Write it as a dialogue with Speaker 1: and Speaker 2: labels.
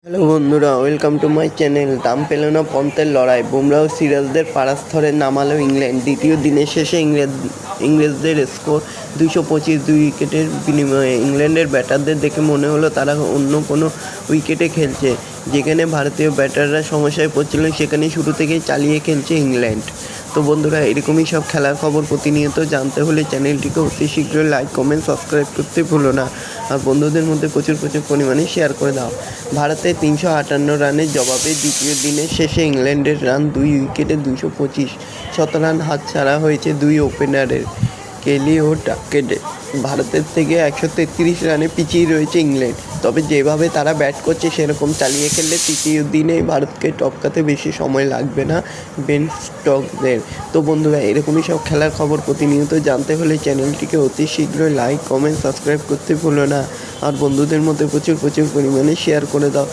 Speaker 1: Hello বন্ধুরা, welcome to my channel. দাম পেল না পন্থের লড়াই, বুমরাহ সিরাজদের পারাস্তরে নামালো ইংল্যান্ড। দ্বিতীয় দিনের শেষে ইংরেজদের স্কোর 225 2 উইকেটের বিনিময়ে। ইংল্যান্ডের ব্যাটারদের দেখে মনে হলো তারা অন্য কোনো উইকেটে খেলছে। যেখানে ভারতীয় ব্যাটাররা সমস্যায় পড়ছিল সেখানে শুরু থেকেই চালিয়ে খেলছে ইংল্যান্ড। তো বন্ধুরা, এরকমই সব খেলার খবর প্রতিনিয়ত জানতে হলে চ্যানেলটিকে অতি শীঘ্রই লাইক, কমেন্ট, সাবস্ক্রাইব করতে ভুলো না। আর বন্ধুদের মধ্যে প্রচুর পরিমাণে শেয়ার করে দাও। ভারতের 358 রানের জবাবে দ্বিতীয় দিনের শেষে ইংল্যান্ডের রান 2 উইকেটে 225। শতরান হাতছাড়া হয়েছে দুই ওপেনারের, কেলি ও টাকেটে। ভারতের থেকে 133 রানে পিছিয়ে রয়েছে ইংল্যান্ড। তবে যেভাবে তারা ব্যাট করছে সেরকম চালিয়ে খেললে তৃতীয় দিনেই ভারতকে টপকাতে বেশি সময় লাগবে না বেন স্টোকসদের। তো বন্ধুরা, এরকমই সব খেলার খবর প্রতিনিয়ত জানতে হলে চ্যানেলটিকে অতি শীঘ্রই লাইক, কমেন্ট, সাবস্ক্রাইব করতে ভুলো না। আর বন্ধুদের মধ্যে প্রচুর পরিমাণে শেয়ার করে দাও।